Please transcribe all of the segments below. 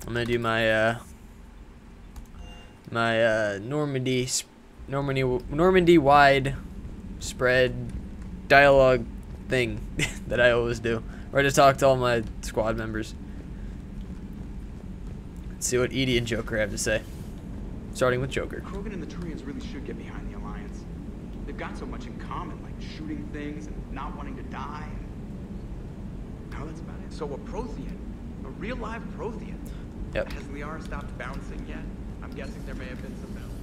I'm gonna do my Normandy wide spread dialogue thing that I always do, where I just talk to all my squad members. Let's see what Edie and Joker have to say. Starting with Joker. Krogan and the Turians really should get behind the Alliance. They've got so much in common, like shooting things and not wanting to die. No, that's about it. So a Prothean, a real live Prothean. Yep. Has Liara stopped bouncing yet? I'm guessing there may have been some bounce.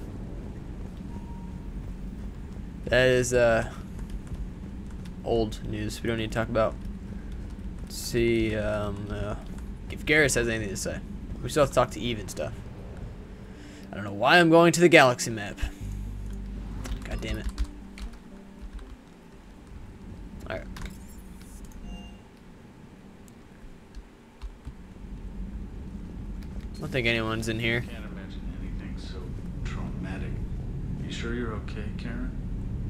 That is old news. We don't need to talk about. Let's see if Garrus has anything to say. We still have to talk to Eve and stuff. I don't know why I'm going to the galaxy map. God damn it. Alright. I don't think anyone's in here. Can't imagine anything so traumatic. You sure you're okay, Karen?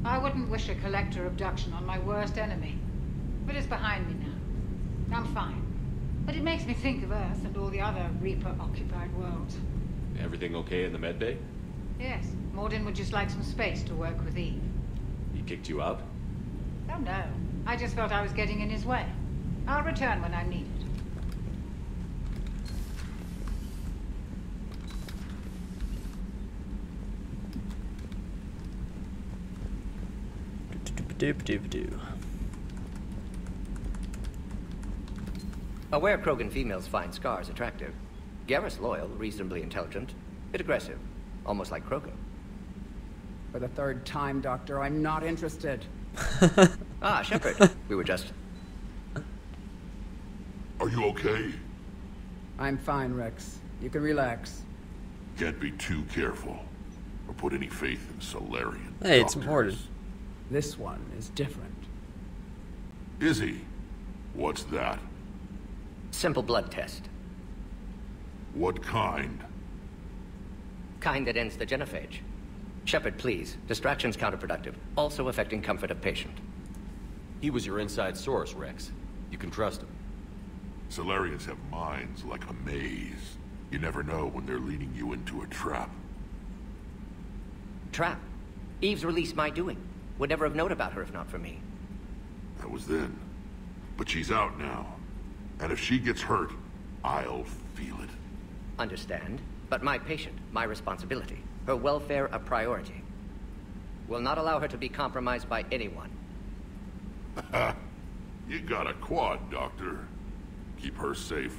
I wouldn't wish a collector abduction on my worst enemy. But it's behind me now. I'm fine. But it makes me think of Earth and all the other Reaper-occupied worlds. Everything okay in the med bay? Yes, Mordin would just like some space to work with Eve. He kicked you out? Oh no, I just felt I was getting in his way. I'll return when I'm needed. Doop-doop-doop-doo. Aware Krogan females find scars attractive. Garrus loyal, reasonably intelligent, bit aggressive, almost like Krogan. For the third time, Doctor, I'm not interested. Ah, Shepard. We were just... Are you okay? I'm fine, Rex. You can relax. Can't be too careful, or put any faith in Solarian Hey, it's doctors. Mordin. This one is different. Is he? What's that? Simple blood test. What kind? Kind that ends the genophage. Shepard, please. Distraction's counterproductive. Also affecting comfort of patient. He was your inside source, Rex. You can trust him. Solarians have minds like a maze. You never know when they're leading you into a trap. Trap. Eve's release my doing. Would never have known about her if not for me. That was then. But she's out now. And if she gets hurt, I'll feel it. Understand. But my patient, my responsibility. Her welfare a priority. Will not allow her to be compromised by anyone. You got a quad, Doctor. Keep her safe.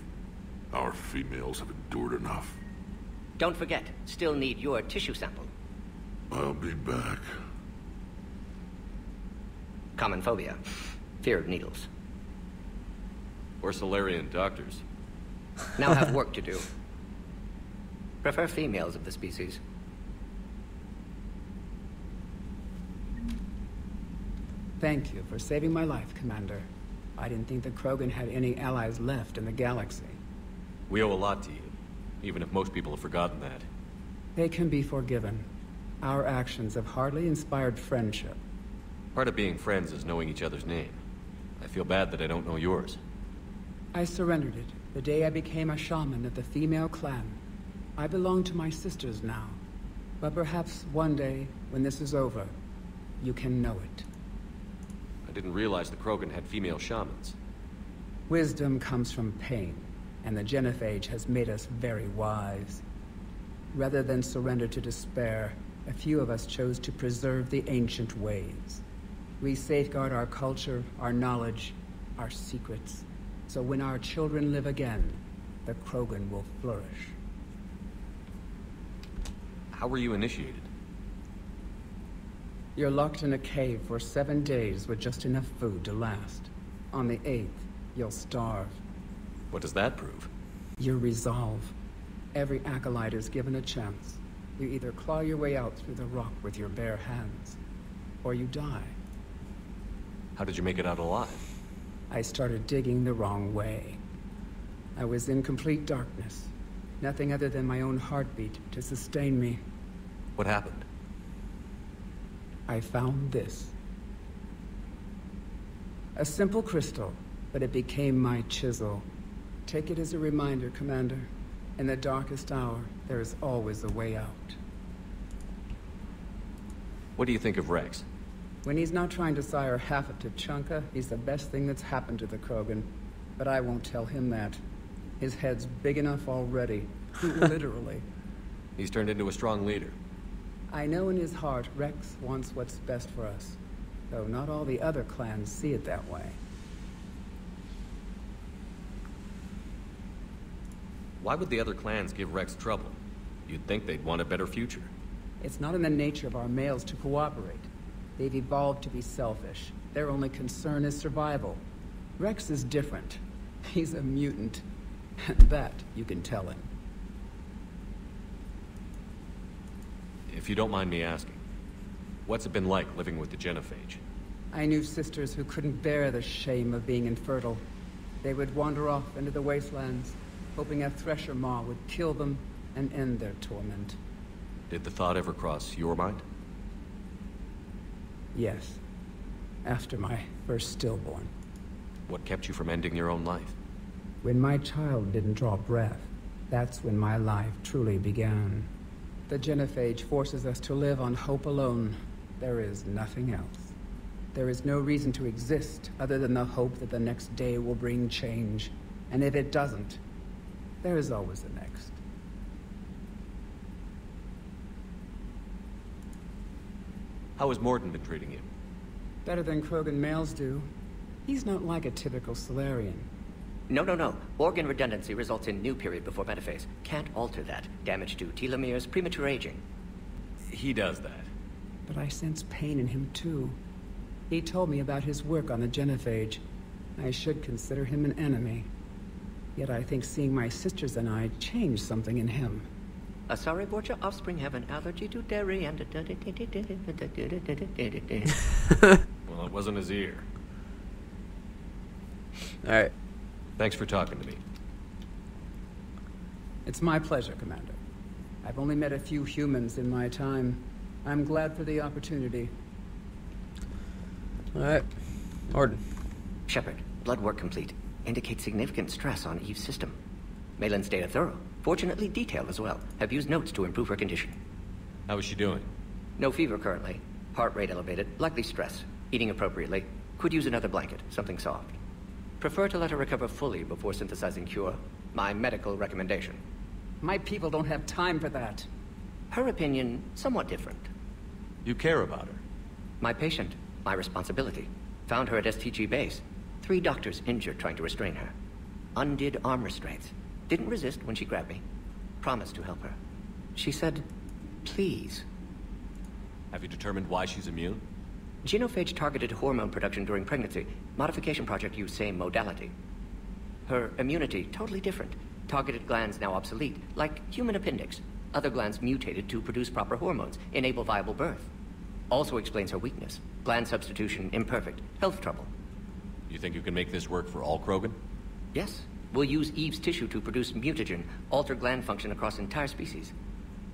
Our females have endured enough. Don't forget, still need your tissue sample. I'll be back. Common phobia. Fear of needles. Or Solarian doctors. Now have work to do. Prefer females of the species. Thank you for saving my life, Commander. I didn't think the Krogan had any allies left in the galaxy. We owe a lot to you, even if most people have forgotten that. They can be forgiven. Our actions have hardly inspired friendship. Part of being friends is knowing each other's name. I feel bad that I don't know yours. I surrendered it the day I became a shaman of the female clan. I belong to my sisters now. But perhaps one day, when this is over, you can know it. I didn't realize the Krogan had female shamans. Wisdom comes from pain, and the genophage has made us very wise. Rather than surrender to despair, a few of us chose to preserve the ancient ways. We safeguard our culture, our knowledge, our secrets. So when our children live again, the Krogan will flourish. How were you initiated? You're locked in a cave for 7 days with just enough food to last. On the 8th, you'll starve. What does that prove? Your resolve. Every acolyte is given a chance. You either claw your way out through the rock with your bare hands, or you die. How did you make it out alive? I started digging the wrong way. I was in complete darkness. Nothing other than my own heartbeat to sustain me. What happened? I found this. A simple crystal, but it became my chisel. Take it as a reminder, Commander. In the darkest hour, there is always a way out. What do you think of Rex? When he's not trying to sire half of Tuchanka, he's the best thing that's happened to the Krogan. But I won't tell him that. His head's big enough already. Literally. He's turned into a strong leader. I know in his heart Rex wants what's best for us. Though not all the other clans see it that way. Why would the other clans give Rex trouble? You'd think they'd want a better future. It's not in the nature of our males to cooperate. They've evolved to be selfish. Their only concern is survival. Rex is different. He's a mutant. That you can tell him. If you don't mind me asking, what's it been like living with the Genophage? I knew sisters who couldn't bear the shame of being infertile. They would wander off into the wastelands, hoping a Thresher Maw would kill them and end their torment. Did the thought ever cross your mind? Yes. After my first stillborn. What kept you from ending your own life? When my child didn't draw breath, that's when my life truly began. The Genophage forces us to live on hope alone. There is nothing else. There is no reason to exist other than the hope that the next day will bring change. And if it doesn't, there is always the next. How has Mordin been treating you? Better than Krogan males do. He's not like a typical Solarian. No. Organ redundancy results in new period before metaphase. Can't alter that. Damage to telomeres, premature aging. He does that. But I sense pain in him too. He told me about his work on the Genophage. I should consider him an enemy. Yet I think seeing my sisters and I changed something in him. Asari Borgia offspring have an allergy to dairy and... Well, it wasn't his ear. Alright. Thanks for talking to me. It's my pleasure, Commander. I've only met a few humans in my time. I'm glad for the opportunity. Alright. Mordin. Shepard, blood work complete. Indicates significant stress on Eve's system. Malin's data thorough. Fortunately detailed as well. Have used notes to improve her condition. How is she doing? No fever currently. Heart rate elevated. Likely stress. Eating appropriately. Could use another blanket. Something soft. Prefer to let her recover fully before synthesizing cure. My medical recommendation. My people don't have time for that. Her opinion, somewhat different. You care about her. My patient, my responsibility. Found her at STG base. 3 doctors injured trying to restrain her. Undid arm restraints. Didn't resist when she grabbed me. Promised to help her. She said, please. Have you determined why she's immune? Genophage targeted hormone production during pregnancy. Modification project used same modality. Her immunity, totally different. Targeted glands now obsolete, like human appendix. Other glands mutated to produce proper hormones, enable viable birth. Also explains her weakness. Gland substitution imperfect. Health trouble. You think you can make this work for all Krogan? Yes. We'll use Eve's tissue to produce mutagen, alter gland function across entire species.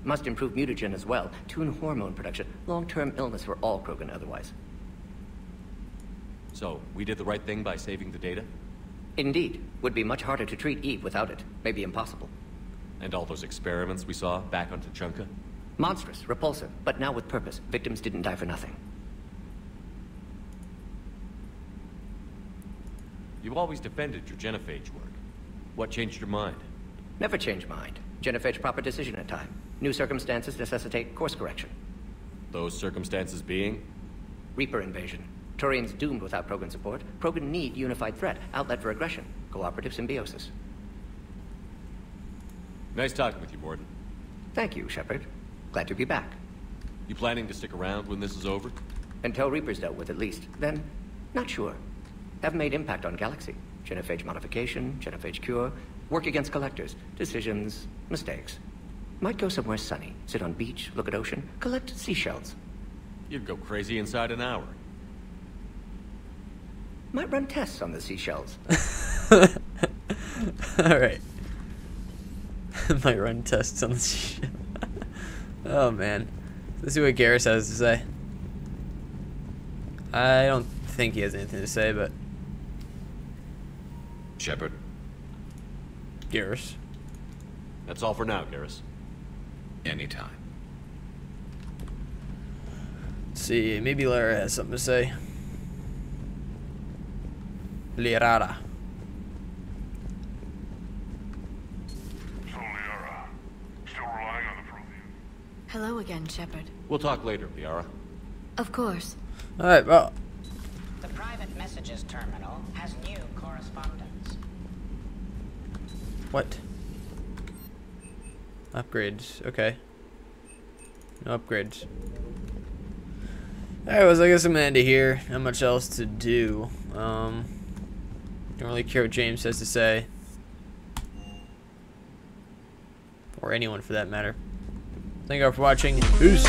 Must improve mutagen as well, tune hormone production, long-term illness for all Krogan otherwise. So, we did the right thing by saving the data? Indeed. Would be much harder to treat Eve without it. Maybe impossible. And all those experiments we saw back on Tuchanka? Monstrous, repulsive, but now with purpose. Victims didn't die for nothing. You've always defended your Genophage work. What changed your mind? Never change mind. Genophage proper decision at time. New circumstances necessitate course correction. Those circumstances being? Reaper invasion. Turians doomed without Krogan support. Krogan need unified threat, outlet for aggression. Cooperative symbiosis. Nice talking with you, Mordin. Thank you, Shepard. Glad to be back. You planning to stick around when this is over? Until Reaper's dealt with, at least. Then, not sure. Have made impact on Galaxy. Genophage modification, Genophage cure, work against collectors, decisions, mistakes. Might go somewhere sunny, sit on beach, look at ocean, collect seashells. You'd go crazy inside an hour. Might run tests on the seashells. Alright. Might run tests on the ship. Oh man. Let's see what Garrus has to say. I don't think he has anything to say, but Shepard. Garrus. That's all for now, Garrus. Anytime. Let's see, maybe Lara has something to say. Liara. So, Liara, still relying on the Prothean? Hello again, Shepard. We'll talk later, Liara. Of course. Alright, well. The private messages terminal has new correspondence. What? Upgrades, okay. No upgrades. Alright, well, I guess I'm gonna end it here. Not much else to do. Don't really care what James has to say. Or anyone for that matter. Thank you all for watching. Peace.